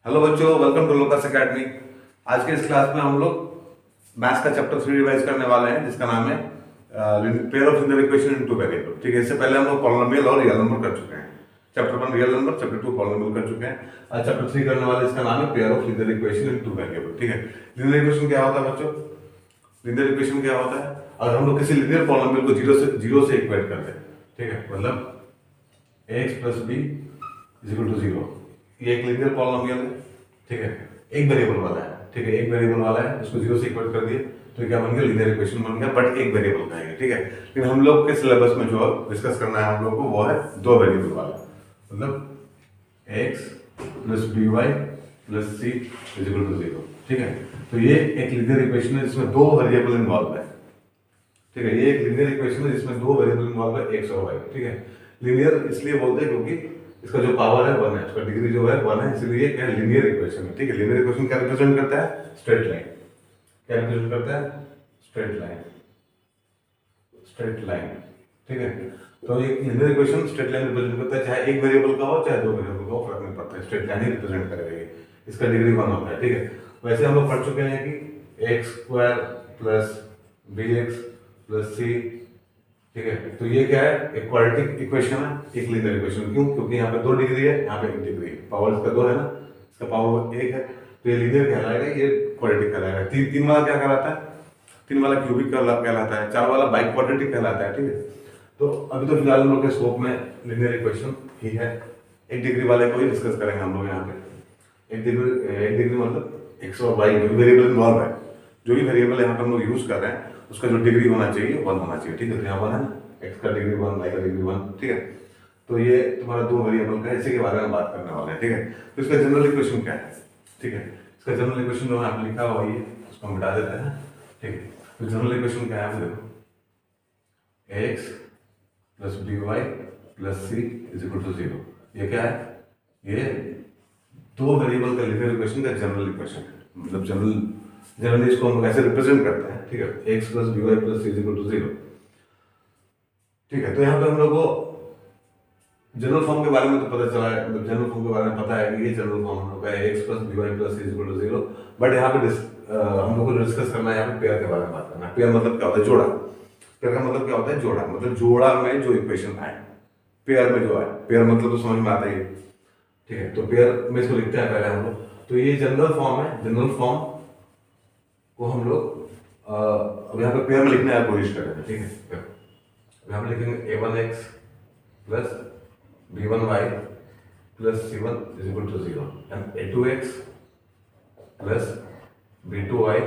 Hello बच्चों, welcome to locus academy. आज के इस क्लास में हम लोग मैथ्स का चैप्टर 3 रिवाइज करने वाले हैं, जिसका नाम है pair of linear equation in two variable. ठीक है, इससे पहले हम लोग पॉलिनोमियल और रियल नंबर कर चुके हैं। Chapter 1 real number, chapter 2 polynomial कर चुके हैं। आज चैप्टर 3 करने वाले, इसका नाम है pair of linear equation in two variable. ठीक है, लिनियर इक्वेशन क्या होता है बच्चों? लिनियर इक्वेशन क्या होता है? अगर हम लोग किसी लिनियर पॉलिनोमियल को जीरो से इक्वेट करते हैं, ठीक है, मतलब X plus B is equal to zero, ये एक लिनियर पॉलिनोमियल है। ठीक है, एक वेरिएबल वाला है। ठीक है, एक वेरिएबल वाला है, उसको जीरो से इक्वेट कर दिए तो क्या बन गया? लिनियर इक्वेशन बन गया, बट एक वेरिएबल का है। ठीक है, लेकिन हम लोग के सिलेबस में जो डिस्कस करना है हम लोग को, वो है दो वेरिएबल वाला, मतलब X plus B Y plus C is equal to zero. ठीक है, तो ये एक लिनियर इक्वेशन है जिसमें दो वेरिएबल इन्वॉल्व है। ठीक है, ये एक लिनियर इक्वेशन है जिसमें दो वेरिएबल इन्वॉल्व है, एक्स और वाई। ठीक है, लिनियर इसलिए बोलते हैं क्योंकि इसका जो पावर है 1 है, उसका डिग्री जो है 1 है, इसलिए क्या लिनियर इक्वेशन है। ठीक है, लिनियर इक्वेशन क्या रिप्रेजेंट करता है? Straight line. क्या रिप्रेजेंट करता है? Straight line. Straight line. ठीक है, तो ये linear equation straight line represent करता है, चाहे एक वेरिएबल का हो चाहे दो वेरिएबल का हो, फर्क नहीं पड़ता है, स्ट्रेट लाइन ही रिप्रेजेंट करेगा ये। इसका डिग्री 1 होता है। ठीक है, वैसे हम लोग पढ़ चुके हैं कि X square plus B X plus C. ठीक है, तो ये क्या है? एक क्वाड्रेटिक इक्वेशन है, एक लीनियर इक्वेशन। क्यों? क्योंकि यहाँ पे 2 डिग्री है, यहाँ पे 1 डिग्री है, पावर इसका 2 है ना, इसका पावर 1 है, तो ये लीनियर कहलाएगा, ये क्वाड्रेटिक कहलाएगा। तीन वाला क्या कहलाता है? 3 वाला क्यूबिक कहलाता है, 4 वाला बाई क्वाड्रेटिक कहलाता है। ठीक है, तो अभी तो फिलहाल हम लोग के स्कोप में लीनियर इक्वेशन ही है। 1 डिग्री वाले को ही डिस्कस करेंगे हम लोग यहाँ पे। 1 डिग्री मतलब एक्स और वाई जो वेरिएबल इन्वॉल्व है, जो भी वेरिएबल यहाँ पर हम लोग यूज कर रहे हैं, उसका जो डिग्री होना चाहिए 1 होना चाहिए। ठीक है, तो यहाँ 1 है ना, एक्स का डिग्री 1, वाई का डिग्री 1। ठीक है, तो ये तुम्हारा दो वेरिएबल का है, इसी के बारे में बात करने वाले हैं। ठीक है, तो इसका जनरल इक्वेशन क्या है? ठीक है, इसका जनरल इक्वेशन जो यहाँ पे लिखा हुआ है, उसको हम मिटा देते हैं। ठीक है, तो जनरल इक्वेशन क्या है? देखो, X plus B Y plus C is equal to zero. ये क्या है? ये दो वेरिएबल का लिनियर इक्वेशन का जनरल इक्वेशन है, मतलब जनरली इसको हम ऐसे रिप्रेजेंट करते हैं। ठीक है, X plus B Y plus C is equal to zero. ठीक है, तो यहाँ पे हम लोग को जनरल फॉर्म के बारे में तो पता चला है, मतलब जनरल फॉर्म के बारे में पता है कि ये जनरल फॉर्म हम लोग का है, X plus B Y plus C is equal to zero. But यहाँ पे हम लोग को डिस्कस करना है, यहाँ पे पेयर के बारे में बात करना है। पेयर मतलब क्या होता है? जोड़ा। पेयर का मतलब क्या होता है? जोड़ा, मतलब जोड़ा में जो इक्वेशन आए, पेयर में जो आए। पेयर मतलब तो समझ में आता ही है। ठीक है, तो पेयर में इसको लिखते हैं पहले हम लोग। तो ये जनरल फॉर्म है, जनरल फॉर्म को हम लोग अब यहाँ पे पेयर में लिखने की कोशिश करेंगे। ठीक है, यहाँ पे लिखेंगे a1x plus b1y plus c1 is equal to zero and a2x plus b2y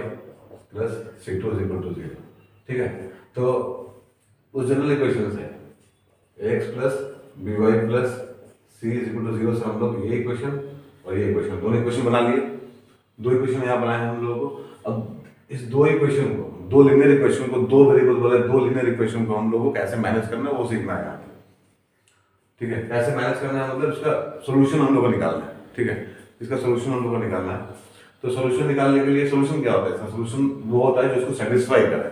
plus c2 is equal to zero. ठीक है, तो उस जनरल इक्वेशन से x plus by plus c is equal to zero से हम लोग ये इक्वेशन और ये इक्वेशन, दोनों इक्वेशन बना लिए। दो इक्वेशन यहाँ बनाए हैं हम लोगों को। अब इस दो इक्वेशन को, दो लिनियर इक्वेशन को, दो वेरिएबल वाले दो लिनियर इक्वेशन को हम लोगों को कैसे मैनेज करना है वो सीखना है यहाँ पे। ठीक है, कैसे मैनेज करना है मतलब इसका सोल्यूशन हम लोग को निकालना है। ठीक है, इसका सोल्यूशन हम लोग को निकालना है। तो सोल्यूशन निकालने के लिए सोल्यूशन क्या होता है? इसका सोल्यूशन वो होता है जो इसको सेटिस्फाई करे।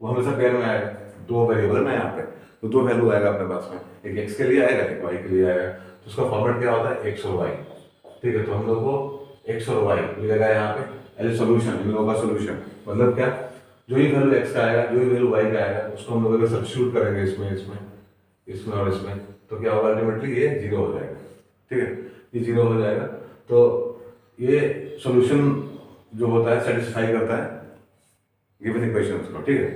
वो हमेशा पेयर में आएगा, दो वेरिएबल है ना यहाँ पे, तो दो वैल्यू आएगा अपने पास में, एक एक्स के लिए आएगा, एक वाई के लिए आएगा। तो उसका फॉर्मेट क्या होता है? एक्स और वाई। ठीक है, तो हम लोग को एक्स और वाई मिलेगा यहाँ पे एज सोल्यूशन, इन लोगों का सोल्यूशन। मतलब क्या? जो ही वैल्यू एक्स का आएगा, जो ही वैल्यू वाई का आएगा, उसको हम लोग अगर सब्स्टिट्यूट करेंगे इसमें और इसमें, तो क्या होगा? अल्टीमेटली ये जीरो हो जाएगा। ठीक है, ये जीरो हो जाएगा। तो ये सोल्यूशन जो होता है सेटिस्फाई करता है गिवन इक्वेशंस को। ठीक है,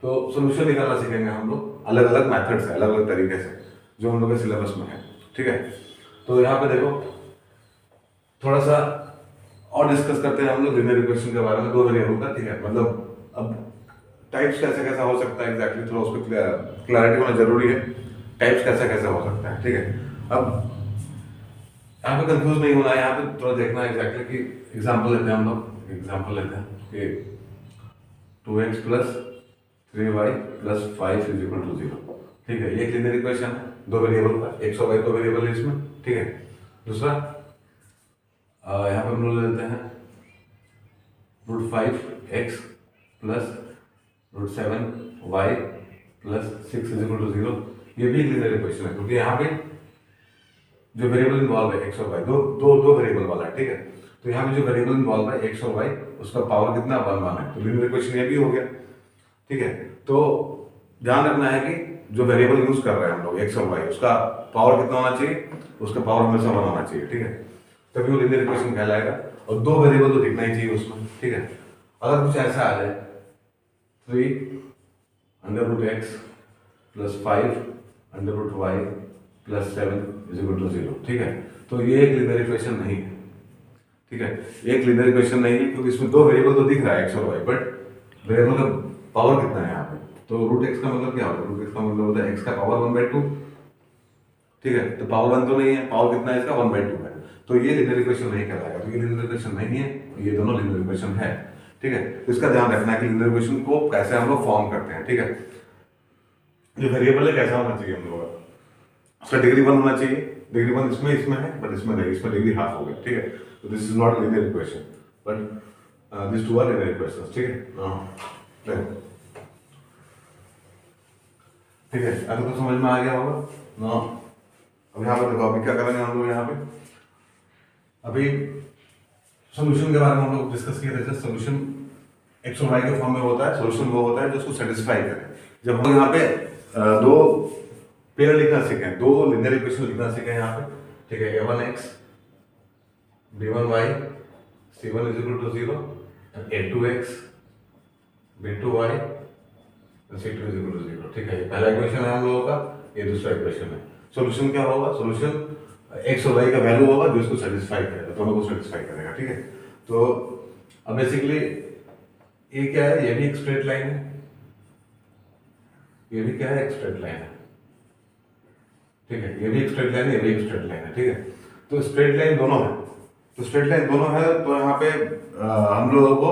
तो सोल्यूशन निकालना सीखेंगे हम लोग अलग अलग मेथड से, अलग अलग तरीके से, जो हम लोग के सिलेबस में है। ठीक है, तो यहाँ पे देखो थोड़ा सा और डिस्कस करते हैं हम लोग लिनियर इक्वेशन के बारे में, दो वेरिएबल का। ठीक है, मतलब अब टाइप्स कैसे कैसा हो सकता है एग्जैक्टली, थोड़ा उस पर क्लैरिटी होना जरूरी है। टाइप्स कैसा कैसा हो सकता है। ठीक है, अब यहाँ पे कंफ्यूज नहीं होना है, यहाँ पे थोड़ा देखना है एग्जैक्टली कि एग्जाम्पल लेते हैं हम लोग। एग्जाम्पल लेते हैं कि 2x plus 3y plus 5 is equal to zero. ठीक है, ये एक लिनियर इक्वेशन है, दो वेरिएबल का, एक्स और वाई दो वेरिएबल है इसमें। ठीक है, दूसरा यहाँ पे हम लोग ले लेते हैं √5x plus √7y plus 6 is equal to zero. ये भी लिनियर इक्वेशन है, क्योंकि यहाँ पे जो वेरिएबल इन्वॉल्व है एक्स और वाई, दो दो दो वेरिएबल वाला है, ठीक है। तो यहाँ पे जो वेरिएबल इन्वॉल्व है एक्स और वाई, उसका पावर कितना 1 है, तो लीनियर इक्वेशन ये भी हो गया, ठीक है। तो ध्यान रखना है कि जो वेरिएबल यूज कर रहे हैं हम लोग एक्स और वाई, उसका पावर कितना होना चाहिए, उसका पावर हमेशा 1 होना चाहिए, ठीक है, तभी वो लीनियर इक्वेशन कहलाएगा। और दो वेरिएबल तो दिखना ही चाहिए उसमें, ठीक है। अगर कुछ ऐसा आ जाए 3 √x + 5 √y + 7 = 0, ठीक है, तो ये एक लीनियर इक्वेशन नहीं है, ठीक है, एक लीनियर इक्वेशन नहीं है, क्योंकि इसमें दो वेरिएबल तो दिख रहा है एक्स और वाई, बट वेरिएबल का पावर कितना है यहाँ पे। तो √x का मतलब क्या होता है, √x का मतलब होता है x का पावर 1/2, ठीक है। तो पावर 1 तो नहीं है, पावर कितना है इसका 1/2 है, तो ये लीनियर इक्वेशन नहीं कहलाएगा, तो ये लीनियर इक्वेशन नहीं है, ये दोनों लीनियर इक्वेशन है, ठीक है। तो इसका ध्यान रखना है कि लीनियर इक्वेशन को कैसे हम लोग फॉर्म करते हैं, ठीक है। जो वेरिएबल है कैसा होना चाहिए हम लोग का, उसका डिग्री 1 होना चाहिए, डिग्री 1 इसमें इसमें है, बट इसमें नहीं, इसमें डिग्री हाफ हो गया, ठीक है। तो this is not linear equation, but this two are linear equations, ठीक है। ठीक है, अभी तो समझ में आ गया होगा ना। अब यहाँ पे देखो, अभी क्या करेंगे हम लोग, यहाँ पे अभी सोल्यूशन के बारे में हम लोग डिस्कस किए थे। सोल्यूशन एक्स और वाई के फॉर्म में होता है, सोल्यूशन वो होता है जो उसको सेटिस्फाई करे। जब हम यहाँ पे दो पेयर लिखना सीखें, दो लिनियर इक्वेशन लिखना सीखें यहाँ पे, ठीक है, a1x b1y c1 = 0 a2x b2y c2 = 0, ठीक है। ये पहला इक्वेशन है हम लोगों का, ये दूसरा इक्वेशन है। सॉल्यूशन क्या होगा, सॉल्यूशन एक्स और वाई का वैल्यू होगा जो इसको सेटिस्फाई करेगा, दोनों को सेटिस्फाई करेगा, ठीक है। तो अब बेसिकली ये क्या है, ये भी एक स्ट्रेट लाइन है, ये भी क्या है, एक स्ट्रेट लाइन है, ठीक है, ये भी एक स्ट्रेट लाइन है, ये भी एक स्ट्रेट लाइन है, ठीक है। तो स्ट्रेट लाइन दोनों है, तो स्ट्रेट लाइन दोनों है, तो यहाँ पे हम लोगों को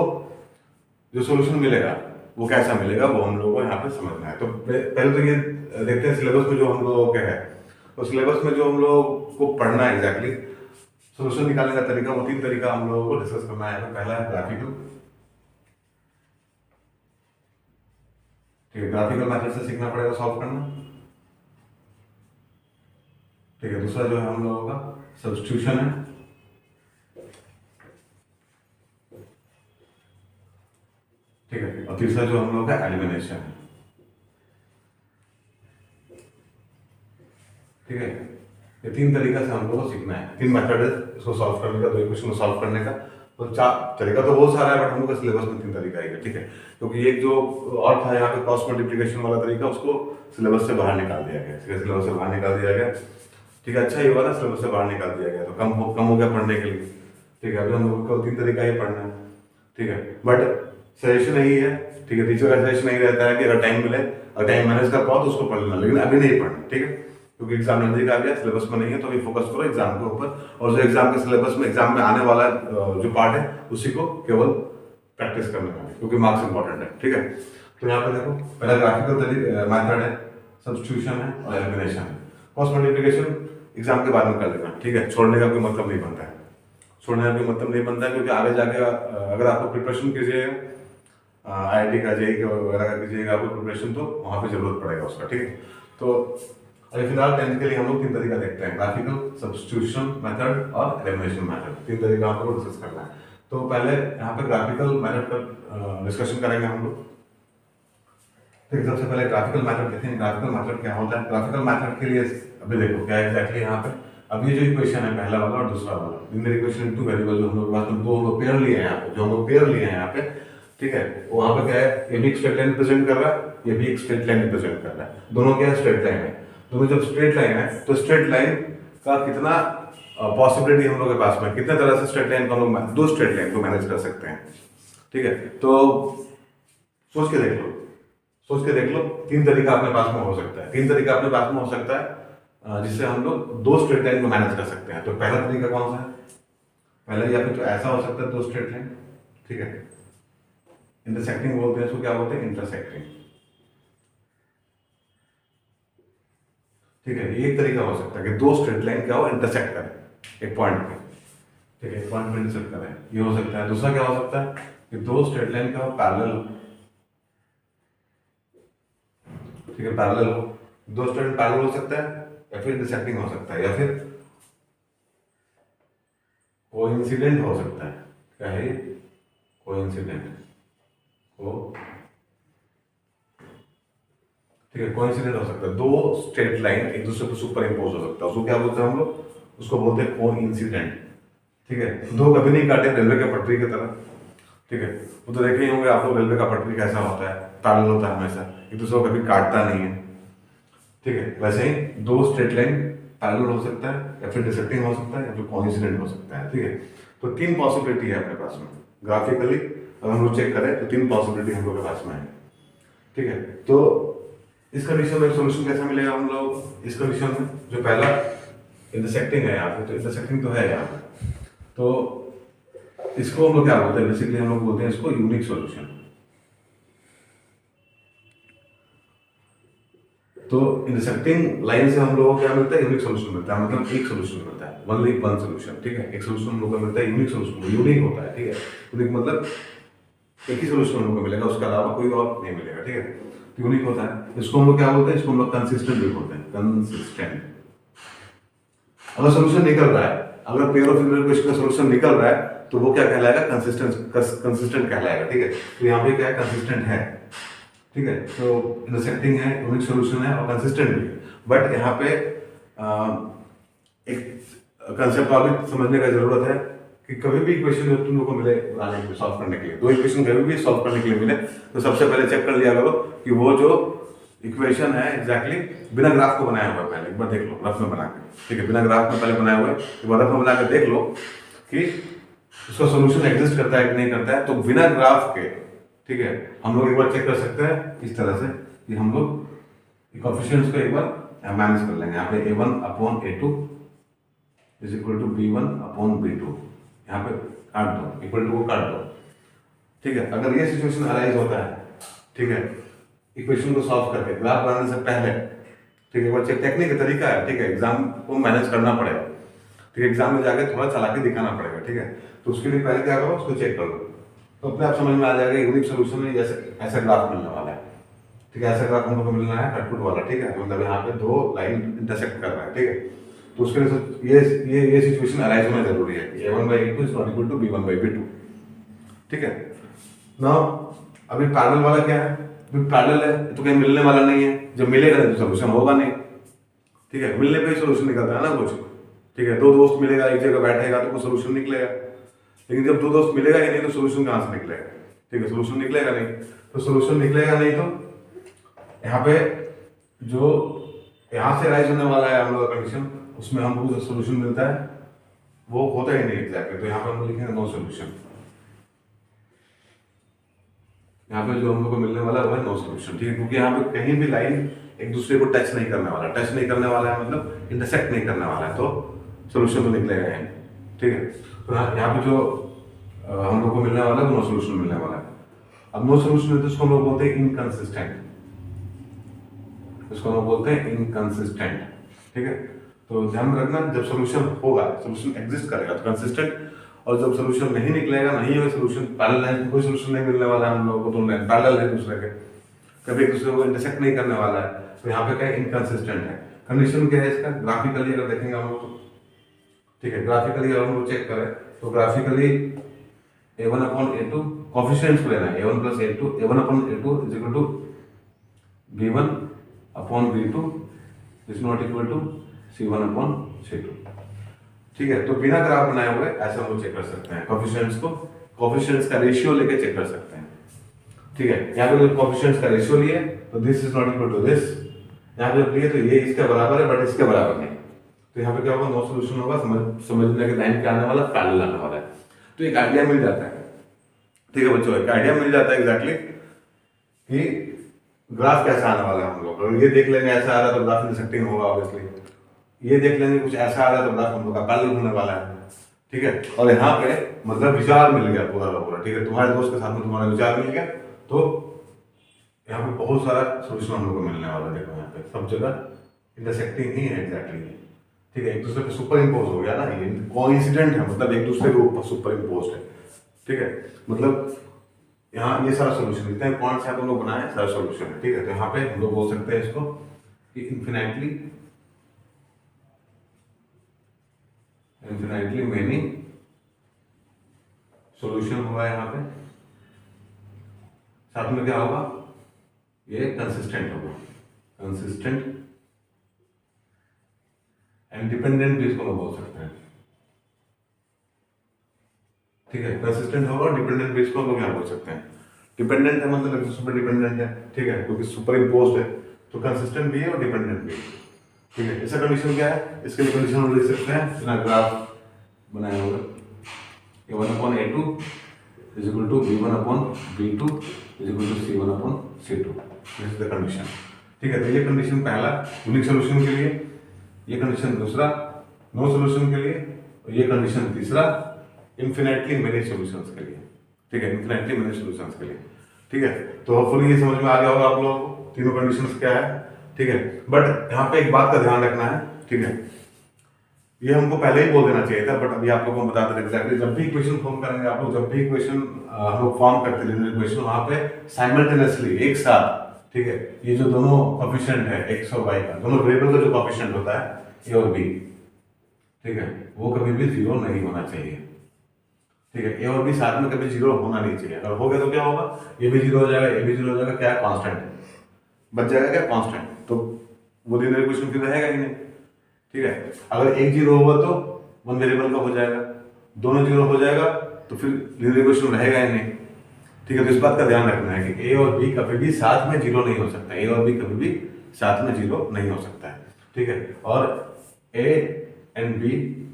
जो सॉल्यूशन मिलेगा वो कैसा मिलेगा, वो हम लोगों को यहाँ पे समझना है। तो पहले तो ये देखते हैं सिलेबस में जो हम लोगों के है, तो सिलेबस में जो हम लोग को पढ़ना है एग्जैक्टली सॉल्यूशन निकालने का तरीका, वो 3 तरीका हम लोगों को डिस्कस करना है। तो पहला है ग्राफिकल, ठीक है, ग्राफिकल मेथड से सीखना पड़ेगा सॉल्व करना, ठीक है। दूसरा जो है हम लोगों का सब्स्टिट्यूशन है, ठीक है, और तीसरा जो हम लोगों का एलिमिनेशन है, ठीक है। ये 3 तरीका से हम लोग को सीखना है, 3 मेथड है इसको सॉल्व करने का, दो इक्वेशन को सॉल्व करने का। तो 4 तरीका तो बहुत सारा है, बट हम लोग का सिलेबस में 3 तरीका ही है, ठीक है। क्योंकि एक जो और था यहाँ पे क्रॉस मल्टीप्लिकेशन वाला तरीका, उसको सिलेबस से बाहर निकाल दिया गया, सिलेबस से बाहर निकाल दिया गया, ठीक है। अच्छा ही हुआ ना, सिलेबस से बाहर निकाल दिया गया, तो कम हो गया पढ़ने के लिए, ठीक है। अभी हम लोग को 3 तरीका ही पढ़ना है, ठीक है। बट सजेशन यही है, ठीक है, टीचर का सजेशन नहीं रहता है कि अगर टाइम मिले और टाइम मैनेज कर पाओ तो उसको पढ़ लेना, लेकिन अभी नहीं पढ़ना, ठीक है, क्योंकि एग्जाम नजदीक आ गया, सिलेबस में नहीं है, तो अभी फोकस करो एग्जाम के ऊपर, और जो एग्जाम के सिलेबस में एग्जाम में आने वाला जो पार्ट है उसी को केवल प्रैक्टिस करने वाले, क्योंकि मार्क्स इंपॉर्टेंट है, ठीक है। तो यहाँ पे देखो, पहला ग्राफिकल मेथड है, सब्स्टिट्यूशन है और एलिमिनेशन है। क्रॉस मल्टीप्लिकेशन एग्जाम के बाद में कर लेना, ठीक है, छोड़ने का कोई मतलब नहीं बनता है, छोड़ने का कोई मतलब नहीं बनता है, क्योंकि आगे जाके अगर आपको प्रिपरेशन कीजिए IIT का, जेईई वगैरह का कीजिएगा आपको प्रिपरेशन, तो वहाँ पे जरूरत पड़ेगा उसका, ठीक है। तो अभी फिलहाल 10th के लिए हम लोग 3 तरीका देखते हैं, ग्राफिकल, सब्स्टिट्यूशन मेथड और एलिमिनेशन मेथड, 3 तरीका आपको डिस्कस करना है। तो पहले यहाँ पे ग्राफिकल मेथड पर डिस्कशन करेंगे हम लोग, ठीक है। सबसे पहले ग्राफिकल मेथड देखेंगे, ग्राफिकल मेथड क्या होता है। ग्राफिकल मेथड के लिए अभी देखो क्या एग्जैक्टली यहाँ पे, अब ये जो इक्वेशन है पहला वाला और दूसरा वाला, लीनियर इक्वेशन टू वेरिएबल जो हम लोग के पास में दो पेयर लिए हैं यहाँ पे, जो हम लोग पेयर लिए हैं यहाँ पे, ठीक है, वहां पे क्या है, ये भी एक स्ट्रेट लाइन रिप्रेजेंट कर रहा है, ये भी एक स्ट्रेट लाइन रिप्रेजेंट कर रहा है, दोनों क्या है, स्ट्रेट लाइन है। दोनों जब स्ट्रेट लाइन है तो स्ट्रेट लाइन का कितना पॉसिबिलिटी हम लोग के पास में, कितने तरह से स्ट्रेट लाइन को हम लोग, 2 स्ट्रेट लाइन को मैनेज कर सकते हैं, ठीक है। तो सोच के देख लो, सोच के देख लो, 3 तरीका अपने पास में हो सकता है, 3 तरीका अपने पास में हो सकता है जिससे हम लोग 2 स्ट्रेट लाइन को मैनेज कर सकते हैं। तो पहला तरीका कौन सा है, पहला या फिर तो ऐसा हो सकता है 2 स्ट्रेट लाइन, ठीक है, इंटरसेक्टिंग बोलते हैं इसको, क्या बोलते हैं, इंटरसेक्टिंग, ठीक है। एक तरीका हो सकता है कि 2 स्ट्रेट लाइन क्या हो, इंटरसेक्ट करें एक पॉइंट पे, ठीक है, एक पॉइंट पे इंटरसेक्ट करें, ये हो सकता है। दूसरा क्या हो सकता है कि 2 स्ट्रेट लाइन क्या हो, पैरेलल हो, ठीक है, पैरेलल हो, 2 स्ट्रेट पैरेलल हो सकता है, या फिर इंटरसेक्टिंग हो सकता है, या फिर कोइंसिडेंट हो सकता है। क्या है? कोइंसिडेंट को, ठीक है, कोइंसिडेंट हो सकता है, दो स्ट्रेट लाइन एक दूसरे पर सुपर इम्पोज हो सकता है, उसको क्या बोलते हैं हम लोग? उसको बोलते हैं कोइंसिडेंट। ठीक है, दो कभी नहीं काटे रेलवे के पटरी की तरह। ठीक है, वो तो देखे ही होंगे आप लोग, रेलवे का पटरी कैसा होता है, पैरेलल होता है हमेशा, एक दूसरे को कभी काटता नहीं है। ठीक है, वैसे ही दो स्ट्रेट लाइन पैरेलल हो सकता है, या फिर डिसेक्टिंग हो सकता है, या फिर कोइंसिडेंट हो सकता है। ठीक है, तो तीन पॉसिबिलिटी है अपने पास में ग्राफिकली, अगर हम लोग चेक करें तो तीन पॉसिबिलिटी हम लोग के पास में है। ठीक है, तो इस कंडीशन में सोल्यूशन कैसा मिलेगा हम लोग? इस कंडीशन में जो पहला इंटरसेक्टिंग है यहाँ पे, तो इंटरसेक्टिंग तो है यहाँ पे, तो इसको हम लोग क्या बोलते हैं? बेसिकली हम लोग बोलते हैं इसको यूनिक सॉल्यूशन। तो इंटरसेक्टिंग लाइन से हम लोगों को क्या मिलता है? यूनिक सॉल्यूशन मिलता है, मतलब एक सॉल्यूशन मिलता है, वन सॉल्यूशन। ठीक है, एक सॉल्यूशन हम लोग को मिलता है, यूनिक सॉल्यूशन, यूनिक होता है। ठीक है, यूनिक मतलब एक ही सॉल्यूशन हम लोग को मिलेगा, उसके अलावा कोई और नहीं मिलेगा। ठीक है, तो यूनिक होता है। इसको हम लोग क्या बोलते हैं? इसको हम लोग कंसिस्टेंट भी बोलते हैं, कंसिस्टेंट। अगर सॉल्यूशन निकल रहा है, अगर पेयर ऑफ इक्वेशन का सॉल्यूशन निकल रहा है, तो वो क्या कहलाएगा? कंसिस्टेंट कहलाएगा। ठीक है, तो यहाँ पे क्या है? कंसिस्टेंट है। ठीक है, तो इंटरसेक्टिंग है, यूनिक सॉल्यूशन है और कंसिस्टेंट भी है। बट यहाँ पे एक कंसेप्ट और भी समझने का जरूरत है कि कभी भी इक्वेशन तुम लोगों को मिले बनाने के लिए, सॉल्व करने के लिए, दो इक्वेशन कभी भी सॉल्व करने के लिए मिले, तो सबसे पहले चेक कर लिया करो कि वो जो इक्वेशन है एग्जैक्टली बिना ग्राफ को बनाया हुआ है। पहले एक बार देख लो रफ में बना के। ठीक है, बिना ग्राफ में पहले बनाया हुआ है, एक बार रफ में बना के देख लो कि उसका सोल्यूशन एग्जिस्ट करता है कि नहीं करता है। तो बिना ग्राफ के, ठीक है, हम लोग एक बार चेक कर सकते हैं इस तरह से कि हम लोग कोएफिशिएंट्स को एक बार मैनेज कर लेंगे। यहाँ पे a1 upon a2 is equal to b1 upon b2, यहाँ पे काट दो, इक्वल टू को काट दो। ठीक है, अगर ये सिचुएशन अराइज होता है, ठीक है, इक्वेशन को सॉल्व करके ग्राफ बनाने से पहले, ठीक है, बच्चे टेक्निक का तरीका है। ठीक है, एग्जाम को मैनेज करना पड़ेगा। ठीक है, एग्जाम में जाके थोड़ा चला के दिखाना पड़ेगा। ठीक है, तो उसके लिए पहले क्या करो? उसको चेक करो, तो अपने आप समझ में आ जाएगा यूनिक सोल्यूशन में जैसे ऐसा ग्राफ मिलने वाला है। ठीक है, ऐसा ग्राफ हम लोग को मिलना है कटपुट वाला। ठीक है, मतलब यहाँ पे दो लाइन इंटरसेक्ट कर रहा है। ठीक है, तो उसके लिए ये सिचुएशन अराइज होना जरूरी है कि a1/a2 is not equal to b1/b2। ठीक है, नाउ अभी पैरेलल वाला क्या है? अभी पैरेलल है तो कहीं मिलने वाला नहीं है, जब मिलेगा नहीं तो सोल्यूशन होगा नहीं। ठीक है, मिलने पे ही सोल्यूशन निकलता है ना कुछ। ठीक है, दो दोस्त मिलेगा, एक जगह बैठेगा तो कुछ सोल्यूशन निकलेगा, लेकिन जब दो दोस्त मिलेगा ही नहीं तो सोल्यूशन कहाँ से निकलेगा? ठीक है, सोल्यूशन निकलेगा नहीं, तो सोल्यूशन निकलेगा नहीं तो यहाँ पे जो यहाँ से राइज होने वाला है हम लोग का कंडीशन, उसमें हमको जो सोल्यूशन मिलता है वो होता ही नहीं एग्जैक्टली। तो यहाँ पे हम लिखेंगे नो सोल्यूशन। यहाँ पे जो हम लोग को मिलने वाला है वो है नो सोल्यूशन। ठीक है, क्योंकि यहाँ पे कहीं भी लाइन एक दूसरे को टच नहीं करने वाला, टच नहीं करने वाला है मतलब इंटरसेक्ट नहीं करने वाला है, तो सोल्यूशन तो निकलेगा ही। ठीक है, तो यहाँ पे जो हम लोग को मिलने वाला है वो नो सोल्यूशन मिलने वाला है। अब नो सोल्यूशन है तो उसको हम लोग बोलते हैं इनकंसिस्टेंट, इसको हम लोग बोलते हैं इनकंसिस्टेंट। ठीक है, तो ध्यान रखना जब सोल्यूशन होगा, सोल्यूशन एग्जिस्ट करेगा तो कंसिस्टेंट, और जब सोल्यूशन नहीं निकलेगा, नहीं है सोल्यूशन, पैरेलल लाइन कोई सोल्यूशन नहीं मिलने वाला है हम लोगों को, दोनों लाइन पैरेलल है दूसरे के, कभी एक दूसरे को इंटरसेक्ट नहीं करने वाला है, तो यहाँ पे क्या इनकंसिस्टेंट है। कंडीशन क्या है इसका? ग्राफिकली अगर देखेंगे हम लोग, ठीक है, ग्राफिकली अगर हम लोग चेक करें तो ग्राफिकली a1/a2 कोएफिशिएंट्स को लेना है, a1 + a2, a1/a2 is equal to b1/b2 is not equal to c1/c2। ठीक है, तो बिना ग्राफ बनाए हुए ऐसे हम लोग चेक कर सकते हैं कोएफिशिएंट्स को, कोएफिशिएंट्स का रेशियो लेके चेक कर सकते हैं। ठीक है, यहाँ पे कोएफिशिएंट्स का रेशियो लिए तो this is not equal to this, यहाँ पे लिए तो ये इसके बराबर है बट इसके बराबर नहीं, तो यहाँ पे क्या होगा? नो सोल्यूशन होगा। समझने के लाइन क्या आने वाला? पैरेलल आने वाला है। तो एक आइडिया मिल जाता है। ठीक है बच्चों, एक आइडिया मिल जाता है एग्जैक्टली कि ग्राफ कैसा आने वाला है हम लोग। अगर ये देख लेंगे ऐसा आ रहा है तो ग्राफ इंटरसेक्टिंग होगा ऑब्वियसली, ये देख लेंगे कुछ ऐसा आ रहा है तो ग्राफ हम लोग का पैरेलल होने वाला है। ठीक है, और यहाँ पे मतलब विचार मिल गया पूरा का पूरा। ठीक है, तुम्हारे दोस्त के साथ में तुम्हारा विचार मिल गया, तो यहाँ पे बहुत सारा सोल्यूशन हम लोग को मिलने वाला है। देखो यहाँ पे सब जगह इंटरसेक्टिंग ही है एग्जैक्टली। ठीक है, एक दूसरे पे सुपर इम्पोज हो गया ना, ये कोइंसिडेंट है, मतलब एक दूसरे के ऊपर सुपर इम्पोज है। ठीक है, मतलब यहाँ ये सारा सोल्यूशन इतने पॉइंट्स हैं हम लोग बनाए, सारा सोल्यूशन है। ठीक है, तो यहाँ पे हम लोग बोल सकते हैं इसको कि इन्फिनाइटली मेनी सॉल्यूशन हुआ यहाँ पे, साथ में क्या होगा, ये कंसिस्टेंट होगा, कंसिस्टेंट एंड डिपेंडेंट भी इसको लोग बोल सकते हैं, ठीक है। कंसिस्टेंट होगा और डिपेंडेंट भी इसको लोग यहाँ बोल सकते हैं। डिपेंडेंट है मतलब एक सुपर डिपेंडेंट है, ठीक है, क्योंकि सुपर इम्पोज्ड है, तो कंसिस्टेंट भी है और डिपेंडेंट भी है, ठीक है। इसका कंडीशन क्या है, इसके लिए कंडीशन हम लिख सकते हैं, बिना ग्राफ बनाया होगा, a1/a2 is equal to b1/b2 is equal to c1/c2, this is the condition, ठीक है। तो ये कंडीशन पहला यूनिक सॉल्यूशन के लिए, ये कंडीशन दूसरा नो सॉल्यूशन के लिए, और ये कंडीशन तीसरा इन्फिनेटली मेनी सॉल्यूशंस के लिए, ठीक है, इन्फिनेटली मेनी सॉल्यूशंस के लिए, ठीक है। तो होपफुली ये समझ में आ गया होगा आप लोगों को तीनों कंडीशंस क्या है, ठीक है। बट यहाँ पे एक बात का ध्यान रखना है, ठीक है, ये हमको पहले ही बोल देना चाहिए था, बट अभी आप लोगों को बता दें एग्जैक्टली, जब भी इक्वेशन फॉर्म करेंगे आप लोग, जब भी इक्वेशन हम लोग फॉर्म करते हैं लीनियर इक्वेशन, वहाँ पे साइमल्टेनियसली एक साथ, ठीक है, ये जो दोनों कोएफिशिएंट है x और y का, दोनों वेरिएबल का जो कोएफिशिएंट होता है a और b, ठीक है, वो कभी भी जीरो नहीं होना चाहिए, ठीक है। a और b साथ में कभी जीरो होना नहीं चाहिए, अगर हो गया तो क्या होगा, ये भी जीरो हो जाएगा, ये भी जीरो हो जाएगा, क्या कांस्टेंट बच जाएगा, क्या कांस्टेंट, तो वो लीनियर इक्वेशन फिर रहेगा ही नहीं, ठीक है। अगर एक जीरो होगा तो वन वेरिएबल का हो जाएगा, दोनों जीरो हो जाएगा तो फिर लीनियर इक्वेशन रहेगा ही नहीं, ठीक है। तो इस बात का ध्यान रखना है कि ए और बी कभी भी साथ में जीरो नहीं हो सकता, ए और बी कभी भी साथ में जीरो नहीं हो सकता है, ठीक है। और A and B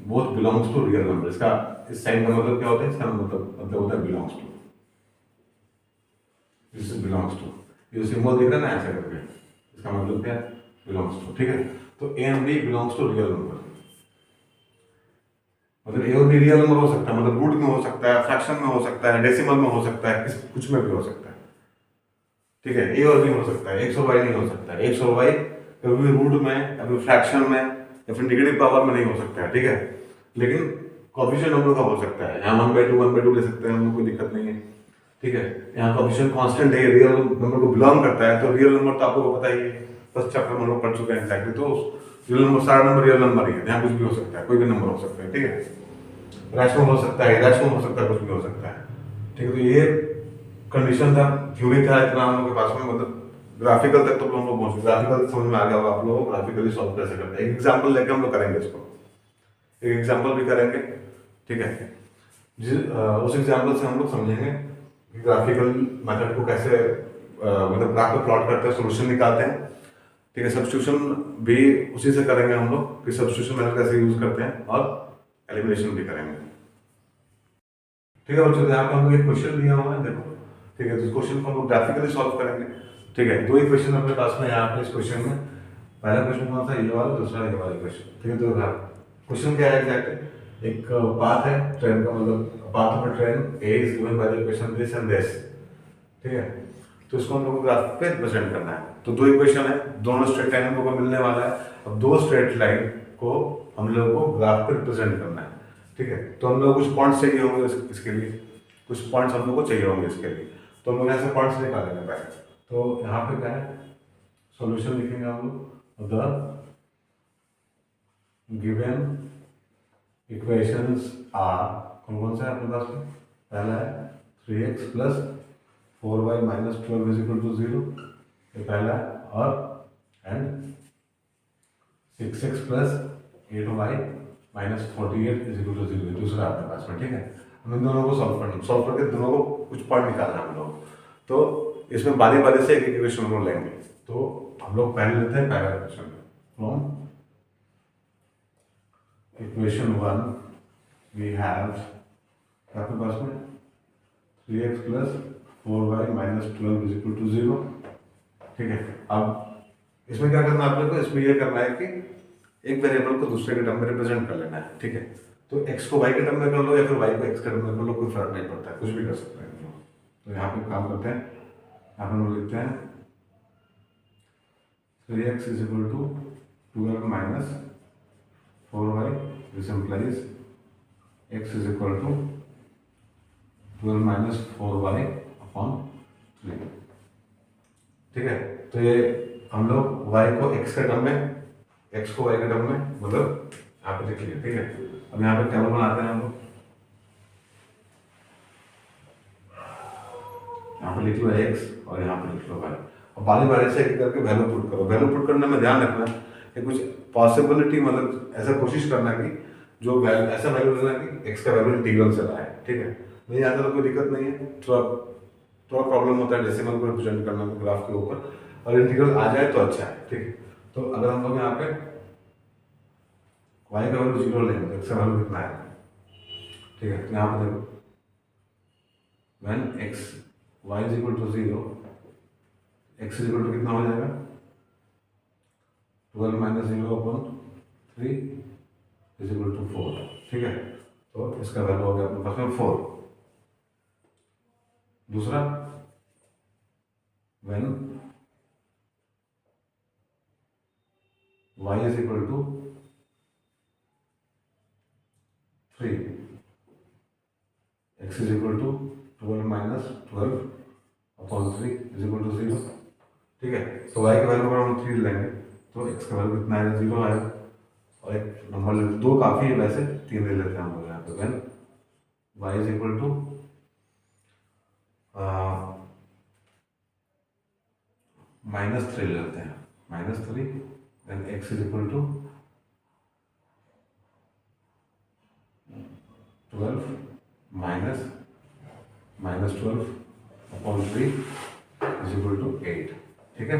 both belongs to real number, इसका इस साइन का मतलब क्या होता है, इसका मतलब होता है belongs to, this belongs to, ये सिंबल दिख रहा है ना ऐसा करके, इसका मतलब क्या है, बिलोंग्स टू, ठीक है। तो A and B belongs to real number, मतलब ए और बी रियल नंबर हो सकता है, मतलब रूट में हो सकता है, फ्रैक्शन में हो सकता है, डेसिमल में हो सकता है, कुछ में भी हो सकता है, ठीक है। ए और बी हो सकता है, एक्स और वाई नहीं हो सकता है, एक्स और वाई कभी भी रूट में, कभी फ्रैक्शन में या फिर नेगेटिव पावर में नहीं हो सकता है, ठीक है। लेकिन कोएफिशिएंट हम लोग का हो सकता है, यहाँ 1/2 ले सकते हैं, हम लोग कोई दिक्कत नहीं है, ठीक है। यहाँ कोएफिशिएंट कांस्टेंट है, रियल नंबर को बिलोंग करता है, तो रियल नंबर तो आपको पता ही है, फर्स्ट चैप्टर में हम लोग पढ़ चुके हैं एग्जैक्टली, तो रियल नंबर सारा नंबर रियल नंबर ही है, यहाँ कुछ भी हो सकता है, कोई भी नंबर हो सकता है, ठीक है। रैशनल हो सकता है, इरैशनल हो सकता है, कुछ भी हो सकता है, ठीक है। तो ये कंडीशन था, थ्योरी था इतना हम लोग के पास में, मतलब ग्राफिकल तक तो हम लोग पहुंचे, ग्राफिकल समझ में आ गया होगा आप लोगों को, ग्राफिकली सॉल्व कैसे करते हैं। एक एग्जांपल लेके हम लोग करेंगे इसको, एक एग्जांपल भी करेंगे, ठीक है। उस एग्जांपल से हम लोग समझेंगे कि ग्राफिकल मेथड को कैसे मतलब ग्राफ पे प्लॉट करते हैं, सॉल्यूशन निकालते हैं, ठीक है। सब्स्टिट्यूशन भी उसी से करेंगे हम लोग कि सब्स्टिट्यूशन मेथड कैसे यूज करते हैं, और एलिमिनेशन भी करेंगे, ठीक है बच्चों। यहाँ पे हम लोग एक क्वेश्चन लिया हुआ है, देखो, ठीक है। तो इस क्वेश्चन को हम लोग ग्राफिकली सॉल्व करेंगे, ठीक है। दो ही क्वेश्चन अपने पास में यहाँ पे इस क्वेश्चन में, पहला क्वेश्चन कौन सा, ये वाला, दूसरा ये वाला क्वेश्चन, ठीक है। तो क्वेश्चन क्या है एग्जैक्टली, एक पाथ है ट्रेन का, मतलब path of a train A is given by the equation this and this, ठीक है। तो इसको हम लोग को ग्राफ पे रिप्रेजेंट करना है, तो दो इक्वेशन है, दोनों स्ट्रेट लाइन हम लोग को मिलने वाला है, अब दो स्ट्रेट लाइन को हम लोग को ग्राफ पे रिप्रेजेंट करना है, ठीक है। तो हम लोग कुछ पॉइंट्स चाहिए होंगे इसके लिए, कुछ पॉइंट्स हम लोग को चाहिए होंगे इसके लिए, तो हम लोग ऐसे पॉइंट्स निकालेंगे पहले। तो यहाँ पे क्या है, सॉल्यूशन लिखेंगे हम लोग, द गिवन इक्वेशंस आर, कौन कौन सा है अपने पास में, पहला है 3x + 4y - 12 = 0, ये पहला है, और एंड 6x + 8y - 48 = 0, दूसरा आपके पास में, ठीक है। हम इन दोनों को सॉल्व करके दोनों को कुछ पॉइंट निकालना है हम लोग, तो इसमें बारी बारी से एक इक्वेशन हम लेंगे। तो हम लोग पहले लेते हैं पहला equation, from equation 1 we have आपके पास में 3x + 4y - 12 = 0, ठीक है। अब इसमें क्या करना है आप लोग को, इसमें यह करना है कि एक वेरिएबल को दूसरे के टर्म में रिप्रेजेंट कर लेना है, ठीक है। तो x को y के टर्म में कर लो या फिर y को x के टर्म में कर लो, कोई फर्क नहीं पड़ता है, कुछ भी कर सकते हैं हम लोग। तो यहाँ पे काम करते हैं, यहाँ पर हम लोग लिखते हैं 3x = 12 - 4y, this implies x = 12 - 4y/3, ठीक है। तो ये हम लोग y को x के टर्म में, x को y के टर्म में, मतलब यहाँ पे लिख लिया, ठीक है। अब यहाँ पे टेबल बनाते हैं हम लोग, पे लिख लो x और यहाँ पे लिख लो y, और बारी बारी से एक करके वैल्यू पुट करो। वैल्यू पुट करने में ध्यान रखना कि कुछ पॉसिबिलिटी, मतलब ऐसा कोशिश करना कि जो वैल्यू, ऐसा वैल्यू लेना कि x का वैल्यू इंटीग्रल से रहा है, ठीक है। नहीं आता तो कोई दिक्कत नहीं है, थोड़ा थोड़ा प्रॉब्लम होता है डेसिमल को रिप्रेजेंट करना ग्राफ के ऊपर, और इंटीग्रल आ जाए तो अच्छा है, ठीक है। तो अगर हम लोग यहाँ पे y का वैल्यू 0 लेंगे तो x का वैल्यू कितना है, ठीक है। तो यहाँ पे देखो when x y is equal to 0, x is equal to कितना हो जाएगा 12 minus 0 upon 3 is equal to 4, ठीक है। तो इसका वैल्यू हो गया अपने पास में 4। दूसरा when y is equal to 3, x is equal to 12 minus 12 upon 3 is equal to 0, ठीक है। तो y के वैल्यू पर हम 3 लेंगे तो x का वैल्यू कितना आएगा 0 आएगा, और एक नंबर ले, 2 काफ़ी है वैसे, 3 ले लेते हैं हम लोग यहाँ पे। when y is equal to -3 ले लेते हैं, -3, then x is equal to 12 minus -12 upon 3 is equal to 8, ठीक है।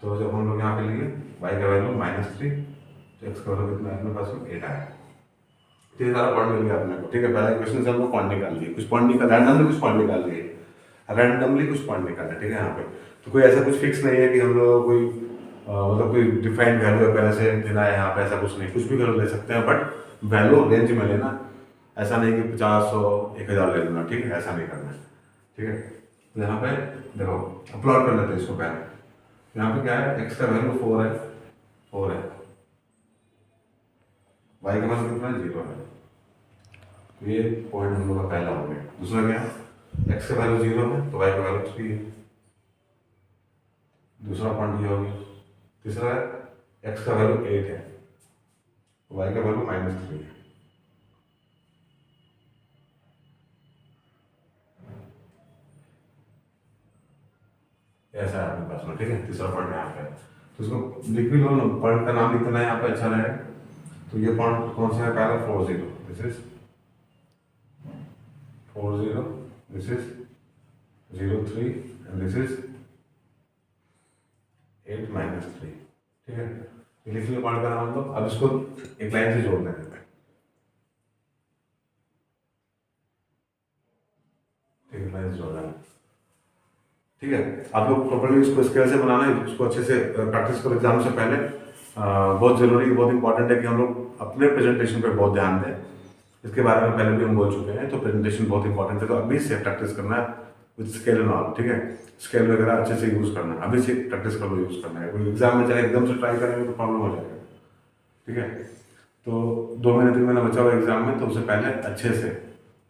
तो जब हम लोग यहाँ पे लिए y का वैल्यू -3, तो x का वैल्यू कितना है अपने पास में 8 आया। तो ये सारा पॉइंट मिल गया अपने को, ठीक है। पहला क्वेश्चन से हम लोग पॉइंट निकाल लिए, कुछ पॉइंट निकाल, रैंडमली कुछ पॉइंट निकाल लिए, रैंडमली कुछ पॉइंट निकाला, ठीक है। यहाँ पे तो कोई ऐसा कुछ फिक्स नहीं है कि हम लोग कोई मतलब कोई डिफाइंड वैल्यू पहले से देना है यहाँ पे, ऐसा कुछ नहीं, कुछ भी वैल्यू ले सकते हैं, बट वैल्यू रेंज में लेना। ऐसा नहीं कि 50, 100, 1000 ले लेना, ठीक है, ऐसा नहीं करना, ठीक है। तो यहाँ पे देखो अपलोड कर लेते हैं इसको पहले। यहाँ पे क्या है, x का वैल्यू 4 है, 4 है, y का वैल्यू कितना है 0 है। तो ये पॉइंट हम लोग का पहला हो गया। दूसरा क्या है, x का वैल्यू 0 है तो y का वैल्यू 3 है, दूसरा पॉइंट ये हो गया। तीसरा है x का वैल्यू 8 है, y का वैल्यू -3 है। ऐसा है अपने पास में, ठीक है। तीसरा पॉइंट यहाँ पे, तो इसको लिख भी लो ना, पॉइंट का नाम लिखना है यहाँ पे, अच्छा रहेगा। तो ये पॉइंट कौन सा है, पहला 40, this is 40, this is 03 and this is 8 -3, ठीक है। ये लिख लिया पॉइंट का नाम लो। अब इसको एक लाइन से जोड़ देंगे, ठीक है, लाइन से जोड़ देंगे, ठीक है। आप लोग प्रॉपर्ली इसको स्केल से बनाना है, इसको अच्छे से प्रैक्टिस करो एग्जाम से पहले। बहुत ज़रूरी, बहुत इंपॉर्टेंट है कि हम लोग अपने प्रेजेंटेशन पे बहुत ध्यान दें। इसके बारे में पहले भी हम बोल चुके हैं, तो प्रेजेंटेशन बहुत इंपॉर्टेंट है, तो अभी से प्रैक्टिस करना है विद स्केल एंड ऑल, ठीक है। स्केल वगैरह अच्छे से यूज़ करना है, अभी से प्रैक्टिस कर लो, यूज़ करना है। कोई एग्जाम में चाहे एकदम से ट्राई करेंगे तो प्रॉब्लम हो जाएगा, ठीक है। तो 2 महीने 3 महीने बचा हुआ एग्जाम में, तो उससे पहले अच्छे से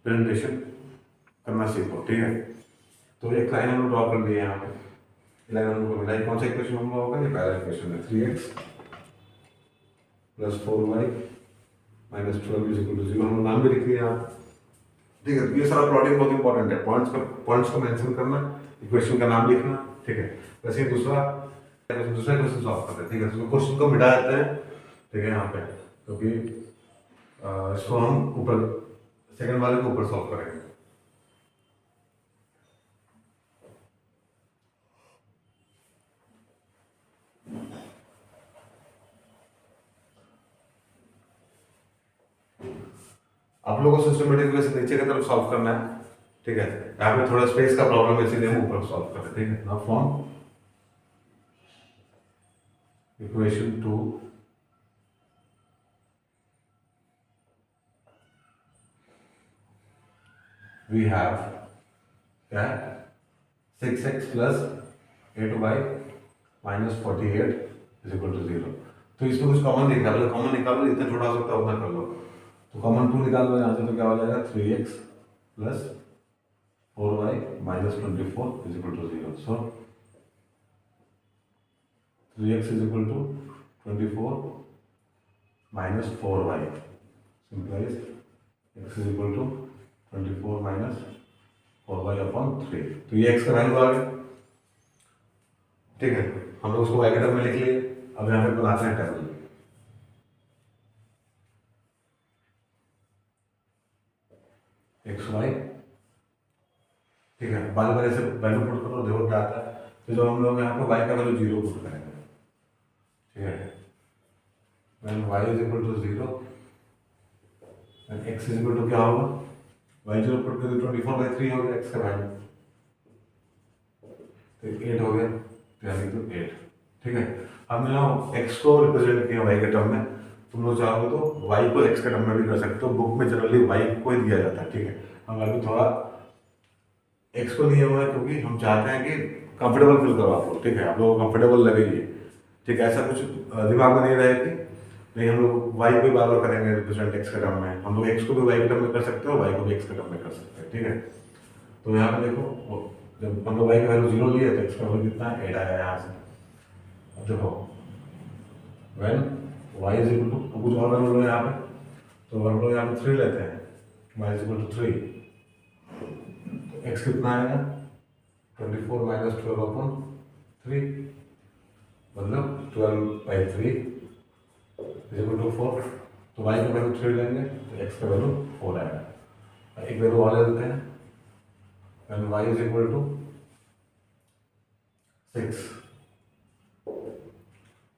प्रेजेंटेशन करना सीखो, ठीक है। तो एक लाइन हम लोग ड्रॉ कर लिए यहाँ पे, लाइन हम लोग को मिला, कौन सा इक्वेशन हम लोग होगा, ये पहला इक्वेशन है 3x + 4y - 12 is equal to 0, हम नाम भी लिख लिया यहाँ, ठीक है। ये सारा प्लॉटिंग बहुत इंपॉर्टेंट है, पॉइंट्स को मेंशन करना, इक्वेशन का नाम लिखना, ठीक है। वैसे ही दूसरा क्वेश्चन सॉल्व करते हैं, ठीक है। तो क्वेश्चन को मिटा देते हैं, ठीक है, यहाँ पे, क्योंकि इसको हम ऊपर सेकंड वाले को ऊपर सॉल्व करेंगे। आप लोगों को सिस्टमेटिक वे से नीचे की तरफ सॉल्व करना है, ठीक है। यहाँ पे थोड़ा स्पेस का प्रॉब्लम है, इसीलिए हम ऊपर सॉल्व कर रहे हैं, ठीक है। Now from equation 2 we have क्या, 6x + 8y - 48 is equal to 0। तो इसमें कुछ कॉमन निकालो, कॉमन निकालो, जितना छोटा हो सकता है उतना कर लो। तो कॉमन 2 निकाल लो यहाँ से, तो क्या हो जाएगा 3x + 4y - 24 is equal to 0। So 3x is equal to 24 - 4y, implies x is equal to 24 - 4y/3। तो ये x का वैल्यू आ गया, ठीक है। हम लोग उसको y के टर्म में लिख लिए। अब यहाँ पे बनाते हैं टेबल, x y, ठीक है। बार बार ऐसे वैल्यू पुट करो, देखो क्या आता है। तो जब हम लोग यहाँ पे y का वैल्यू 0 पुट करेंगे, ठीक है, when y is equal to 0 and x is equal to क्या होगा, y 0 पुट करें तो 24/3 हो गया x का वैल्यू, तो 8 हो गया, यानी तो 8, ठीक है। हमने यहाँ x को रिप्रेजेंट किया y के टर्म में। तुम लोग चाहोगे तो y को x के टर्म में भी कर सकते हो। बुक में जनरली y को ही दिया जाता है, ठीक है। हम अभी थोड़ा x को दिया हुआ है क्योंकि हम चाहते हैं कि कंफर्टेबल फील करो आप लोग, ठीक है, आप लोगों को कंफर्टेबल लगे ये, ठीक है। ऐसा कुछ दिमाग में नहीं रहे कि नहीं हम लोग y को बार बार करेंगे रिप्रेजेंट x के टर्म में। हम लोग x को भी y के टर्म में कर सकते हो, y को भी x के टर्म में कर सकते हैं, ठीक है। तो यहाँ पे देखो, जब हम लोग y का वैल्यू 0 लिए तो x का वैल्यू कितना है, 8 आया यहाँ से। अब देखो when y is equal to कुछ और वैल्यू लो यहाँ पे, तो हम लोग यहाँ पे 3 लेते हैं, y is equal to 3, तो x कितना आएगा 24 - 12/3, मतलब 12/3 is equal to 4। तो y का वैल्यू 3 लेंगे तो x का वैल्यू 4 आएगा। एक वैल्यू और ले लेते हैं, when y is equal to 6,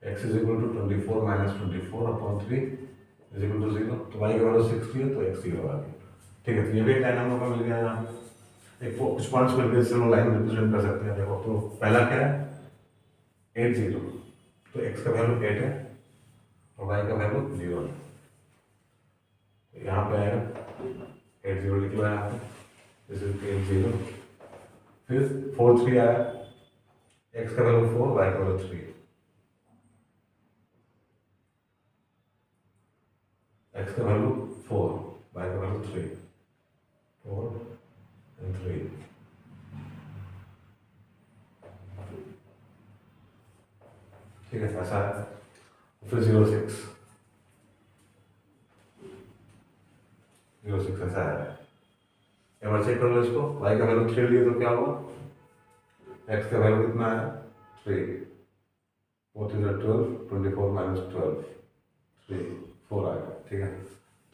x is equal to 24 - 24/3 is equal to 0। तो y का वैल्यू 6 है तो x 0 आ गया, ठीक है। तो ये भी एक लाइन हम लोग को मिल गया यहाँ पे। एक कुछ पॉइंट्स मिल गए, हम लोग लाइन रिप्रेजेंट कर सकते हैं। देखो तो पहला क्या है 8 0, तो x का वैल्यू 8 है और y का वैल्यू 0 है। तो यहाँ पे आएगा 8 0 लिख लो यहाँ पे, दिस इज 8 0। फिर 4 3 आया, x का वैल्यू 4, y का वैल्यू 3, x का वैल्यू 4, y का वैल्यू 3, 4 and 3, ठीक है, ऐसा है। फिर 0 6 ऐसा है। एक बार चेक कर लो इसको, y का वैल्यू 3 लिए तो क्या होगा, x का वैल्यू कितना है 3, 4 3 12, 24 - 12, 3 4 आएगा, ठीक है।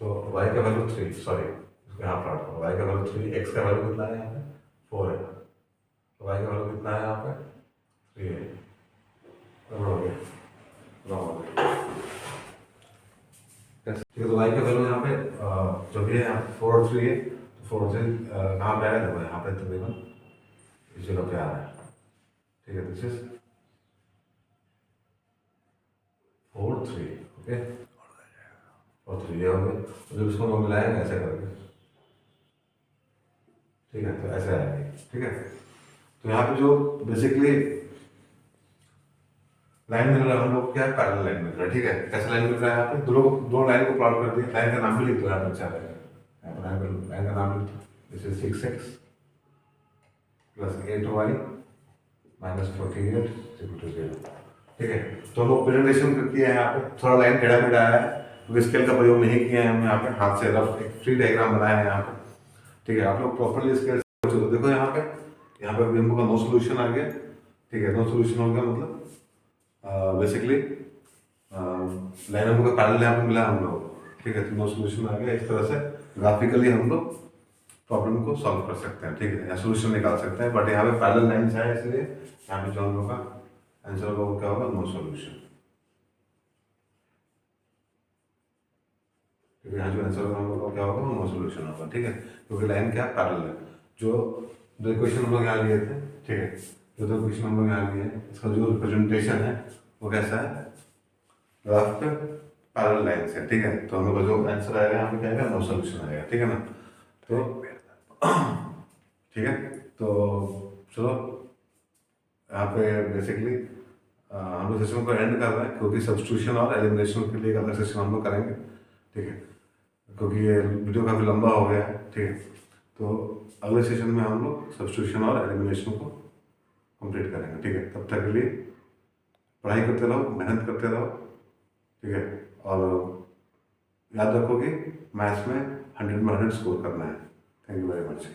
तो y का वैल्यू 3, सॉरी इसको यहाँ प्लॉट करो, y का वैल्यू 3, x का वैल्यू कितना है यहाँ पे 4 है, तो y का वैल्यू कितना है यहाँ पे 3 है। हो गया, ठीक है। तो y का वैल्यू यहाँ पे जो भी है यहाँ 4 और 3 है, तो 4 से कहाँ पे आया, देखो यहाँ पे तकरीबन इस जगह पे आ रहा है, ठीक है। दिस इज 4 3, ओके, और 3 ये हो गया। तो जब इसको हम मिलाएंगे ऐसे करके, ठीक है, तो ऐसे आएगा, ठीक है। तो यहाँ पे जो बेसिकली लाइन मिल रहा है हम लोग क्या, पैरेलल लाइन मिल रहा है, ठीक है। कैसे लाइन मिल रहा है यहाँ पे, दो लाइन को प्लॉट कर दिया। लाइन का नाम भी लिख दो यहाँ पे, अच्छा रहेगा। लाइन का नाम लिख दो, दिस इज 6x + 8y - 48 = 0, ठीक है। तो हम लोग प्रेजेंटेशन किया है यहाँ पे, थोड़ा लाइन टेढ़ा मेढ़ा आया है क्योंकि स्केल का प्रयोग नहीं किया है हम यहाँ पे, हाथ से रफ एक फ्री डायग्राम बनाया है यहाँ पे, ठीक है। आप लोग प्रॉपरली स्केल तो देखो यहाँ पे भी हम लोग का नो सोल्यूशन आ गया, ठीक है। नो सोल्यूशन हो गया मतलब बेसिकली लाइन हम लोग का पैरेलल यहाँ पे मिला हम लोग, ठीक है। तो नो सोल्यूशन आ गया। इस तरह से ग्राफिकली हम लोग प्रॉब्लम को सॉल्व कर सकते हैं, ठीक है, या सोल्यूशन निकाल सकते हैं। बट यहाँ पे पैरेलल लाइंस है, इसलिए यहाँ पे जो हम लोग का आंसर होगा क्या होगा, नो सोल्यूशन, क्योंकि यहाँ जो आंसर होगा हम लोग का क्या होगा, नो सोल्यूशन होगा, ठीक है। क्योंकि लाइन क्या पैरेलल है। जो दो इक्वेशन हम लोग यहाँ लिए थे, ठीक है, जो दो इक्वेशन हम लोग यहाँ लिए हैं, इसका जो रिप्रेजेंटेशन है वो कैसा है, ग्राफ पे पैरेलल लाइन से, ठीक है। तो हम लोग का जो आंसर आएगा यहाँ पे क्या आएगा, नो सोल्यूशन आएगा, ठीक है ना। तो ठीक है, तो चलो यहाँ पे बेसिकली हम लोग सेशन को एंड कर रहे हैं, क्योंकि सब्स्टिट्यूशन और एलिमिनेशन के लिए एक अलग सेशन हम लोग करेंगे, ठीक है, क्योंकि ये वीडियो काफ़ी लंबा हो गया है, ठीक है। तो अगले सेशन में हम लोग सब्स्टिट्यूशन और एलिमिनेशन को कंप्लीट करेंगे, ठीक है। तब तक के लिए पढ़ाई करते रहो, मेहनत करते रहो, ठीक है। और याद रखो कि मैथ्स में 100 में 100 स्कोर करना है। Thank you very much.